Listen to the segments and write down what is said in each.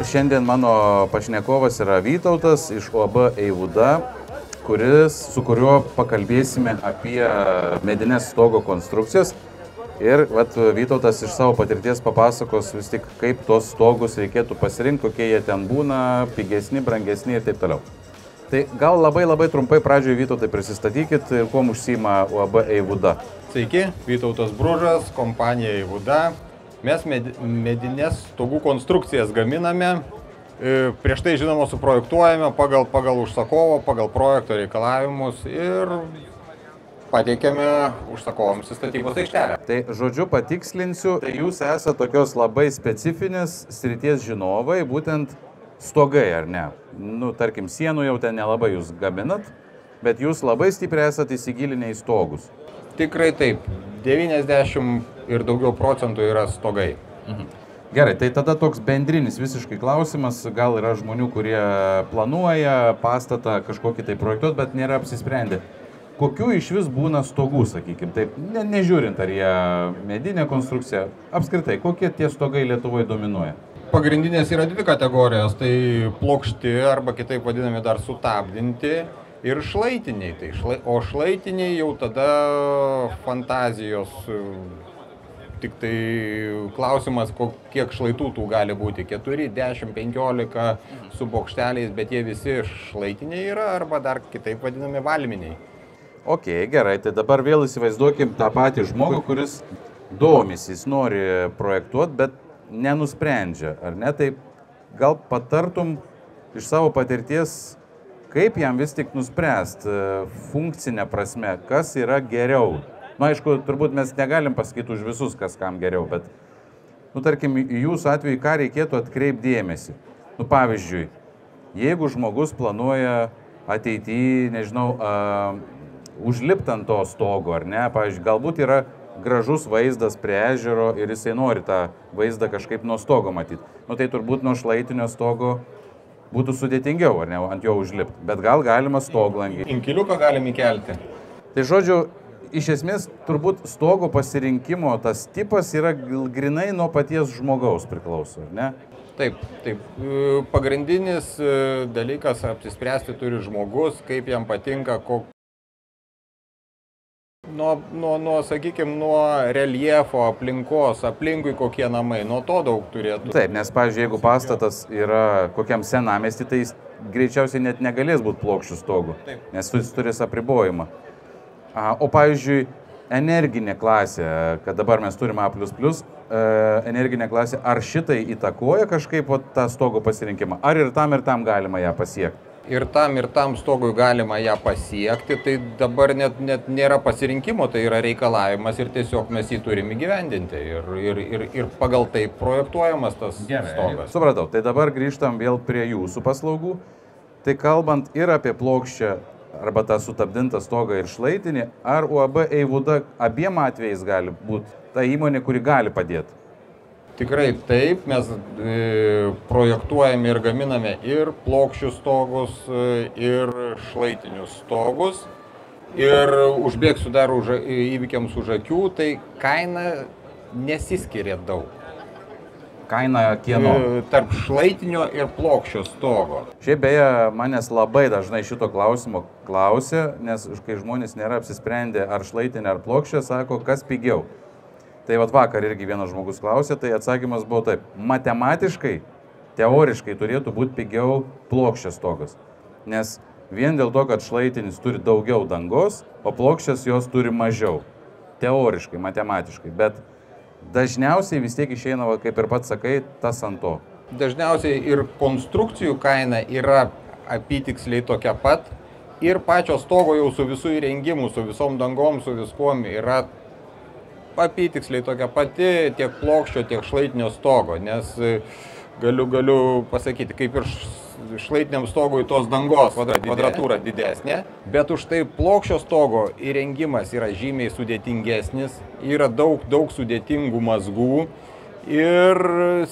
šiandien mano pašnekovas yra Vytautas iš UAB Eivuda, su kuriuo pakalbėsime apie medines stogo konstrukcijas. Ir Vytautas iš savo patirties papasakos vis tik, kaip tos stogus reikėtų pasirinkti, kokie jie ten būna, pigesni, brangesni ir taip toliau. Tai gal labai trumpai pradžioje, Vytautai, prisistatykit ir kuom užsiima UAB Eivuda. Sveiki, Vytautas Bružas, kompanija Eivuda. Mes medines stogų konstrukcijas gaminame. Prieš tai, žinoma, suprojektuojame pagal užsakovo, pagal projekto reikalavimus ir pateikiame užsakovams į statybos aikštelę. Tai žodžiu patikslinsiu, tai jūs esate tokios labai specifinės srities žinovai, būtent stogai, ar ne? Tarkim, sienų jau ten nelabai jūs gaminat, bet jūs labai stipriai esate įsigilinę į stogus. Tikrai taip, 90 ir daugiau procentų yra stogai. Gerai, tai tada toks bendrinis visiškai klausimas, gal yra žmonių, kurie planuoja pastatą kažkokį tai projektuot, bet nėra apsisprendę. Kokių iš vis būna stogų, sakykime, taip, nežiūrint ar jie medinė konstrukcija, apskritai, kokie tie stogai Lietuvoje dominuoja? Pagrindinės yra dvi kategorijos, tai plokšti arba kitaip vadinami dar sutabdinti ir šlaitiniai. O šlaitiniai jau tada fantazijos, tik tai klausimas, kiek šlaitų tų gali būti, 4, 10, 15 su bokšteliais, bet jie visi šlaitiniai yra arba dar kitaip vadinami valminiai. Ok, gerai, tai dabar vėl įsivaizduokim tą patį žmogų, kuris domisi, jis nori projektuoti, bet nenusprendžia, ar ne? Tai gal patartum iš savo patirties, kaip jam vis tik nuspręsti funkcinę prasme, kas yra geriau. Aišku, turbūt mes negalim pasakyti už visus, kas kam geriau, bet, tarkim, jūsų atveju, ką reikėtų atkreipti dėmesį. Pavyzdžiui, jeigu žmogus planuoja ateityje, nežinau, užlipti ant to stogo, ar ne? Pavyzdžiui, galbūt yra gražus vaizdas prie ežero ir jisai nori tą vaizdą kažkaip nuo stogo matyti. Tai turbūt nuo šlaitinio stogo būtų sudėtingiau, ar ne, ant jo užlipti. Bet gal galima stoglangį. Inkiliuką galim įkelti. Tai žodžiu, iš esmės turbūt stogo pasirinkimo tas tipas yra grinai nuo paties žmogaus priklauso, ar ne? Taip. Pagrindinis dalykas apsispręsti turi žmogus, kaip jam patinka, sakykime, nuo reljefo, aplinkos, aplinkui kokie namai, nuo to daug turėtų. Taip, nes, pavyzdžiui, jeigu pastatas yra kokiam senamiestį, tai jis greičiausiai net negalės būti plokščių stogų, nes jis turės apribojimą. O, pavyzdžiui, energinė klasė, kad dabar mes turime A++, energinė klasė, ar šitai įtakoja kažkaip tą stogo pasirinkimą, ar ir tam galima ją pasiekti? Ir tam stogui galima ją pasiekti, tai dabar net nėra pasirinkimo, tai yra reikalavimas ir tiesiog mes jį turime įgyvendinti ir pagal tai projektuojamas tas stogas. Supratau, tai dabar grįžtam vėl prie jūsų paslaugų. Tai kalbant ir apie plokščią arba tą sutabdintą stogą ir šlaitinį, ar UAB Eivuda abiem atvejais gali būti ta įmonė, kuri gali padėti? Tikrai taip, mes projektuojame ir gaminame ir plokščius stogus, ir šlaitinius stogus. Ir užbėgsiu dar įvykiams už akių, tai kaina nesiskiria daug. Kaina kieno? Tarp šlaitinio ir plokščio stogo. Šiaip beje, manęs labai dažnai šito klausimo klausia, nes kai žmonės nėra apsisprendę ar šlaitinė ar plokščia, sako, kas pigiau. Tai vakar irgi vienas žmogus klausė, tai atsakymas buvo taip, matematiškai, teoriškai turėtų būti pigiau plokščias stogas. Nes vien dėl to, kad šlaitinis turi daugiau dangos, o plokščias jos turi mažiau. Teoriškai, matematiškai, bet dažniausiai vis tiek išeina, kaip ir pats sakai, tas ant to. Dažniausiai ir konstrukcijų kaina yra apytiksliai tokia pat ir pačio stogo jau su visų įrengimu, su visom dangom, su viskuom yra apytiksliai tokia pati tiek plokščio, tiek šlaitinio stogo, nes galiu pasakyti, kaip ir šlaitiniam stogui tos dangos kvadratūra didesnė, bet už tai plokščio stogo įrengimas yra žymiai sudėtingesnis, yra daug sudėtingų mazgų ir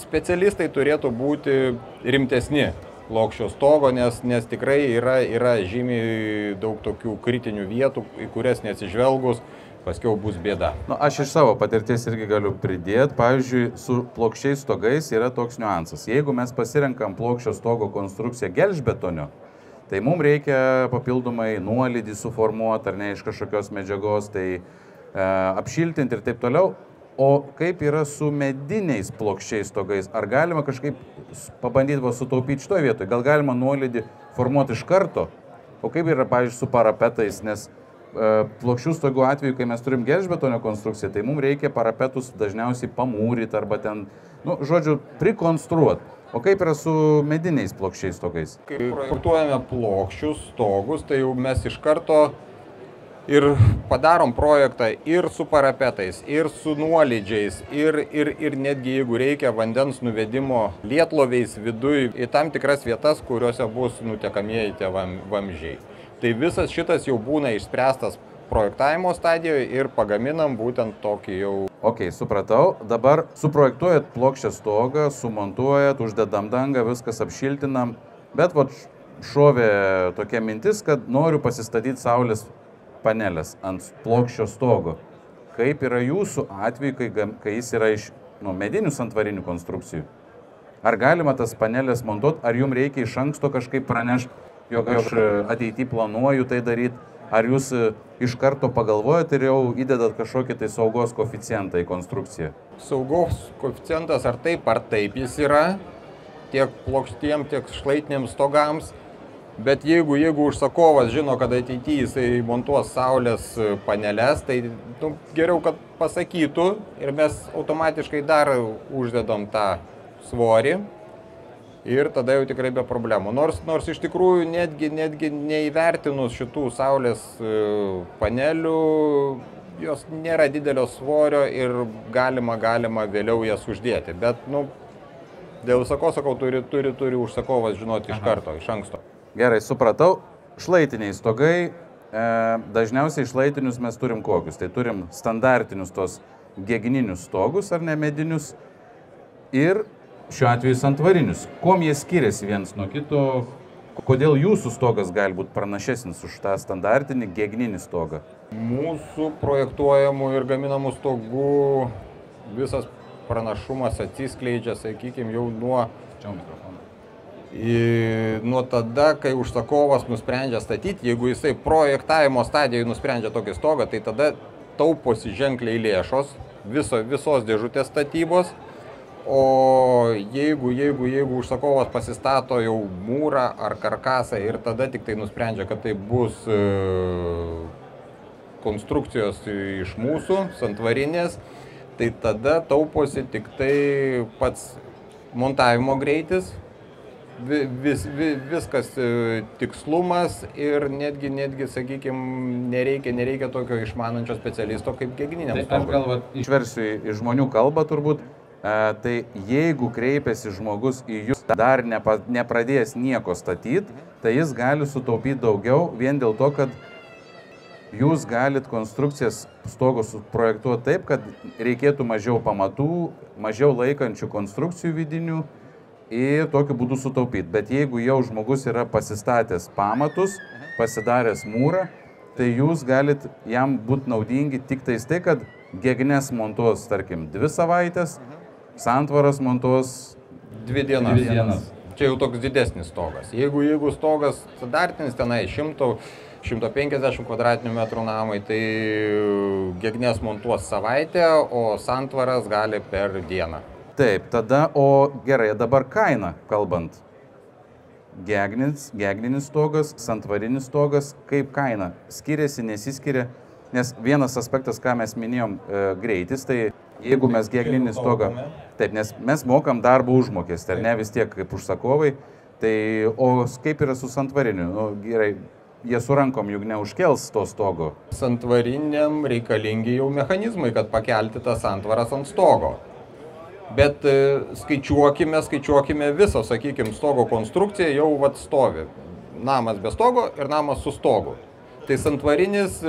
specialistai turėtų būti rimtesni plokščio stogo, nes tikrai yra žymiai daug tokių kritinių vietų, į kurias neatsižvelgus paskiau bus bėda. Nu, aš iš savo patirties irgi galiu pridėti, pavyzdžiui, su plokščiais stogais yra toks niuansas. Jeigu mes pasirenkam plokščio stogo konstrukciją gelžbetonio, tai mums reikia papildomai nuolydį suformuoti ar ne iš kažkokios medžiagos, tai apšiltinti ir taip toliau. O kaip yra su mediniais plokščiais stogais? Ar galima kažkaip pabandyti sutaupyti šitoje vietoje? Gal galima nuolydį formuoti iš karto? O kaip yra, pavyzdžiui, su parapetais? Nes plokščių stogų atveju, kai mes turim gelžbetonio konstrukciją, tai mums reikia parapetus dažniausiai pamūryti arba ten, nu, žodžiu, prikonstruoti. O kaip yra su mediniais plokščiais stogais? Kai projektuojame plokščius stogus, tai jau mes iš karto ir padarom projektą ir su parapetais, ir su nuolydžiais, ir netgi jeigu reikia vandens nuvedimo lietloviais viduj į tam tikras vietas, kuriuose bus nutekamieji tie vamzdžiai. Tai visas šitas jau būna išspręstas projektavimo stadijoje ir pagaminam būtent tokį jau. Ok, supratau. Dabar suprojektuojat plokščią stogą, sumontuojat, uždedam dangą, viskas apšiltinam, bet vat šovė tokia mintis, kad noriu pasistatyti saulės panelės ant plokščio stogo. Kaip yra jūsų atveju, kai jis yra iš medinių santvarinių konstrukcijų? Ar galima tas panelės montuoti, ar jums reikia iš anksto kažkaip pranešti, jog aš ateityje planuoju tai daryti, ar jūs iš karto pagalvojat ir jau įdedat kažkokį tai saugos koeficientą į konstrukciją? Saugos koeficientas ar taip jis yra, tiek plokštiem, tiek šlaitiniams stogams. Bet jeigu užsakovas žino, kad ateityje jisai montuos saulės paneles, tai geriau, kad pasakytų ir mes automatiškai dar uždedam tą svorį ir tada jau tikrai be problemų. Nors iš tikrųjų netgi neįvertinus šitų saulės panelių, jos nėra didelio svorio ir galima vėliau jas uždėti. Bet dėl visako, sakau, turi užsakovas žinoti iš karto, iš anksto. Gerai, supratau. Šlaitiniai stogai, dažniausiai šlaitinius mes turim kokius? Tai turim standartinius tos gegninius stogus ar ne medinius ir šiuo atveju santvarinius. Kuom jie skiriasi vienas nuo kito? Kodėl jūsų stogas gali būti pranašesnis už tą standartinį gegninį stogą? Mūsų projektuojamų ir gaminamų stogų visas pranašumas atsiskleidžia, sakykime, jau nuo tada, kai užsakovas nusprendžia statyti. Jeigu jisai projektavimo stadijoje nusprendžia tokį stogą, tai tada tauposi ženkliai lėšos visos dėžutės statybos. O jeigu užsakovas pasistato jau mūrą ar karkasą ir tada tik tai nusprendžia, kad tai bus konstrukcijos iš mūsų, santvarinės, tai tada tauposi tik tai pats montavimo greitis, viskas tikslumas ir netgi, sakykime, nereikia tokio išmanančio specialisto kaip gegniniam stogui. Aš gal išversiu į žmonių kalbą turbūt. Tai jeigu kreipiasi žmogus į jūs dar nepradėjęs nieko statyti, tai jis gali sutaupyti daugiau vien dėl to, kad jūs galit konstrukcijas stogo suprojektuoti taip, kad reikėtų mažiau pamatų, mažiau laikančių konstrukcijų vidinių ir tokiu būdu sutaupyti. Bet jeigu jau žmogus yra pasistatęs pamatus, pasidaręs mūrą, tai jūs galit jam būti naudingi tik tais tai, kad gegnes montuos, tarkim, 2 savaitės, santvaras montuos 2 dienas. Čia jau toks didesnis stogas. Jeigu stogas standartinis tenai 100-150 kvadratinių metrų namai, tai gegnes montuos savaitę, o santvaras gali per dieną. Taip, tada, o gerai, dabar kaina kalbant. Gegninis stogas, santvarinis stogas, kaip kaina? Skiriasi, nesiskiria? Nes vienas aspektas, ką mes minėjom, greitis, tai jeigu mes gegninį stogą, taip, nes mes mokam darbo užmokestį, ar ne, vis tiek kaip užsakovai, tai, o kaip yra su santvariniu? Gerai, jie su rankom juk neužkels to stogo. Santvariniam reikalingi jau mechanizmai, kad pakelti tas santvaras ant stogo. Bet skaičiuokime visą, sakykime, stogo konstrukciją jau stovi. Namas be stogo ir namas su stogu. Tai santvarinis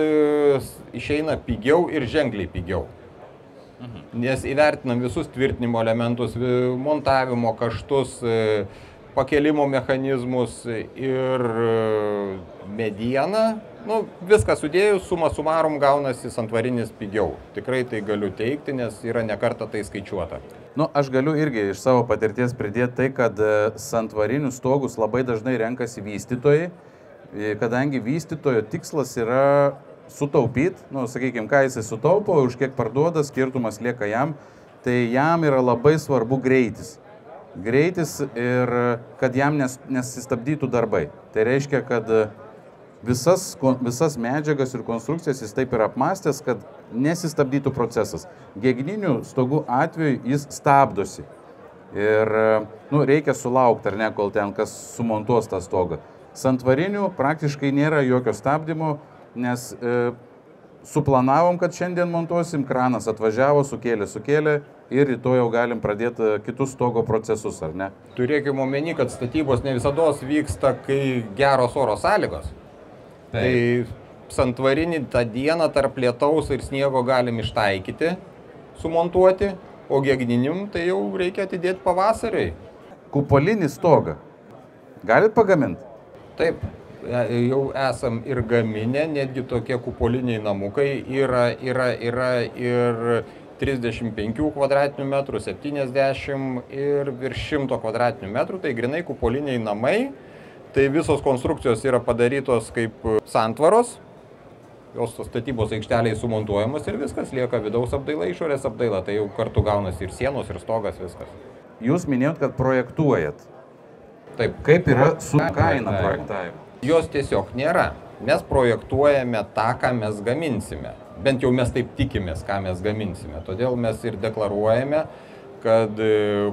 išeina pigiau ir ženkliai pigiau. Nes įvertinam visus tvirtinimo elementus, montavimo kaštus, pakelimo mechanizmus ir medieną. Nu, viską sudėjus, suma sumarum gaunasi santvarinis pigiau. Tikrai tai galiu teikti, nes yra nekartą tai skaičiuota. Nu, aš galiu irgi iš savo patirties pridėti tai, kad santvarinius stogus labai dažnai renkasi vystytojai, kadangi vystytojo tikslas yra sutaupyti, nu, sakykime, ką jisai sutaupo, už kiek parduoda, skirtumas lieka jam, tai jam yra labai svarbu greitis. Greitis ir kad jam nesistabdytų darbai. Tai reiškia, kad visas medžiagas ir konstrukcijas jis taip yra apmastęs, kad nesistabdytų procesas. Gegninių stogų atveju jis stabdosi. Ir nu, reikia sulaukti, ar ne, kol ten kas sumontuos tą stogą. Santvarinių praktiškai nėra jokio stabdymo, nes suplanavom, kad šiandien montuosim, kranas atvažiavo, sukėlė ir rytoj jau galim pradėti kitus stogo procesus, ar ne? Turėkime omeny, kad statybos ne visados vyksta, kai geros oro sąlygos. Tai santvarinį tą dieną tarp lietaus ir sniego galim ištaikyti, sumontuoti, o gegninim tai jau reikia atidėti pavasariai. Kupolinį stogą galit pagaminti? Taip, jau esam ir gaminę, netgi tokie kupoliniai namukai yra ir 35 kvadratinių metrų, 70 ir virš 100 kvadratinių metrų, tai grinai kupoliniai namai. Tai visos konstrukcijos yra padarytos kaip santvaros, jos statybos aikšteliai sumontuojamos ir viskas, lieka vidaus apdaila, išorės apdaila, tai jau kartu gaunasi ir sienos, ir stogas, viskas. Jūs minėjot, kad projektuojat. Taip. Kaip yra su kaina projektavimo? Jos tiesiog nėra. Mes projektuojame tą, ką mes gaminsime. Bent jau mes taip tikimės, ką mes gaminsime. Todėl mes ir deklaruojame, kad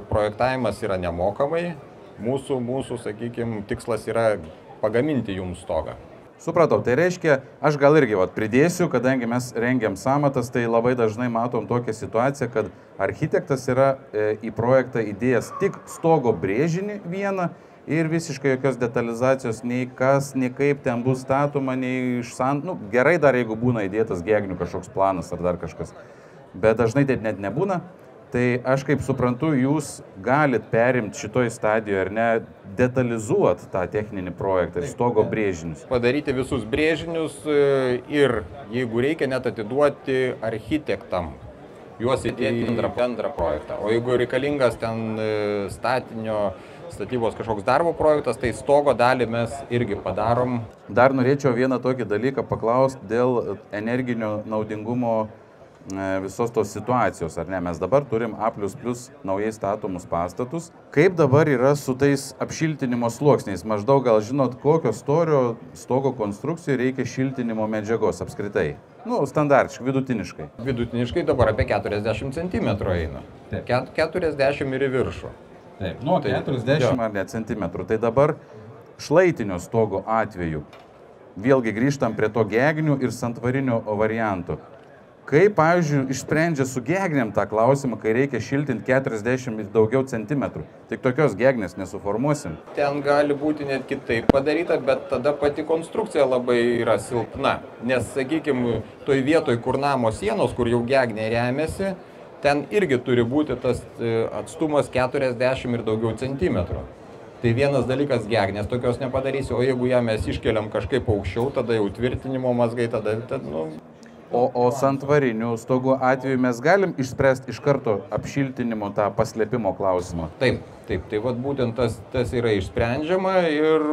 projektavimas yra nemokamai. Mūsų, sakykime, tikslas yra pagaminti jums stogą. Supratau, tai reiškia, aš gal irgi pridėsiu, kadangi mes rengiam samatas, tai labai dažnai matom tokią situaciją, kad architektas yra į projektą įdėjęs tik stogo brėžinį vieną ir visiškai jokios detalizacijos, nei kas, nei kaip ten bus statoma, nei nu, gerai dar jeigu būna įdėtas gegnių kažkoks planas ar dar kažkas, bet dažnai taip net nebūna. Tai aš kaip suprantu, jūs galit perimti šitoj stadijoje ar ne, detalizuoti tą techninį projektą ir stogo brėžinius. Padaryti visus brėžinius ir, jeigu reikia, net atiduoti architektam, juos įdėti į bendrą projektą. O jeigu reikalingas ten statybos kažkoks darbo projektas, tai stogo dalį mes irgi padarom. Dar norėčiau vieną tokį dalyką paklausti dėl energinio naudingumo visos tos situacijos, ar ne? Mes dabar turim A++ naujai statomus pastatus. Kaip dabar yra su tais apšiltinimo sluoksniais? Maždaug gal žinot, kokio storio stogo konstrukcijai reikia šiltinimo medžiagos apskritai? Nu, standartiškai, vidutiniškai. Vidutiniškai dabar apie 40 cm eina. 40 ir į viršų. Taip, nuo 40 ar ne centimetrų. Tai dabar šlaitinio stogo atveju, vėlgi grįžtam prie to gegnių ir santvarinio variantų. Kaip, pavyzdžiui, išsprendžia su gegniam tą klausimą, kai reikia šiltinti 40 ir daugiau centimetrų? Tik tokios gegnės nesuformuosim. Ten gali būti net kitaip padaryta, bet tada pati konstrukcija labai yra silpna. Nes, sakykime, toj vietoj, kur namo sienos, kur jau gegnė remiasi, ten irgi turi būti tas atstumas 40 ir daugiau centimetrų. Tai vienas dalykas, gegnės tokios nepadarysi, o jeigu ją mes iškeliam kažkaip aukščiau, tada jau tvirtinimo mazgai, tada nu... O santvarinių stogų atveju mes galim išspręsti iš karto apšiltinimo tą paslėpimo klausimą? Taip. Tai vat būtent tas yra išsprendžiama ir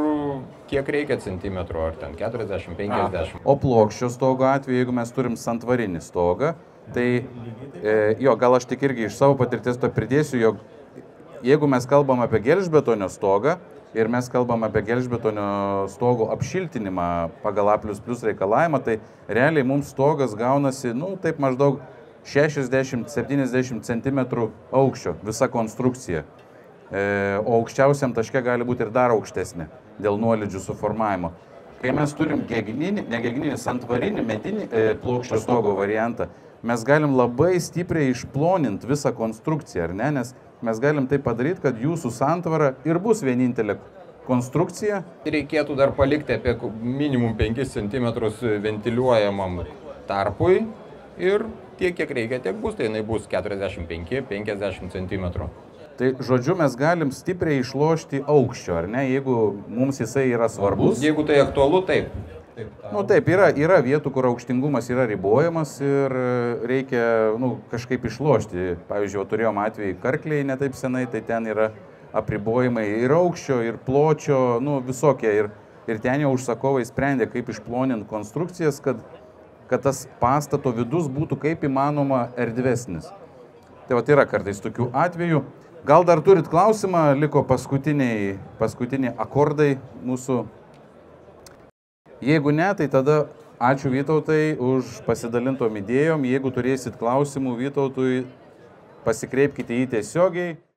kiek reikia centimetrų, ar ten 40, 50. O plokščio stogo atveju, jeigu mes turim santvarinį stogą, tai gal aš tik irgi iš savo patirties to pridėsiu, jog jeigu mes kalbam apie gelžbetonio stogą, ir mes kalbam apie gelžbetonio stogo apšiltinimą pagal A++ reikalavimą, tai realiai mums stogas gaunasi, nu, taip maždaug 60-70 cm aukščio visa konstrukcija. O aukščiausiam taške gali būti ir dar aukštesnė dėl nuolydžių suformavimo. Kai mes turim santvarinį medinį plokščio stogo variantą, mes galim labai stipriai išploninti visą konstrukciją, ar ne? Nes mes galim tai padaryti, kad jūsų santvara ir bus vienintelė konstrukcija. Reikėtų dar palikti apie minimum 5 cm ventiliuojamam tarpui ir tiek, kiek reikia, tiek bus, tai jinai bus 45-50 cm. Tai žodžiu, mes galim stipriai išlošti aukščio, ar ne, jeigu mums jisai yra svarbus. Jeigu tai aktualu, taip. Taip, yra vietų, kur aukštingumas yra ribojamas ir reikia kažkaip išlošti. Pavyzdžiui, turėjom atvejį Karklėje netaip senai, tai ten yra apribojimai ir aukščio, ir pločio, visokie. Ir ten jau užsakovai sprendė, kaip išplonint konstrukcijas, kad tas pastato vidus būtų kaip įmanoma erdvesnis. Tai yra kartais tokių atvejų. Gal dar turit klausimą, liko paskutiniai akordai mūsų. Jeigu ne, tai tada ačiū Vytautai už pasidalintom idėjom. Jeigu turėsit klausimų Vytautui, pasikreipkite jį tiesiogiai.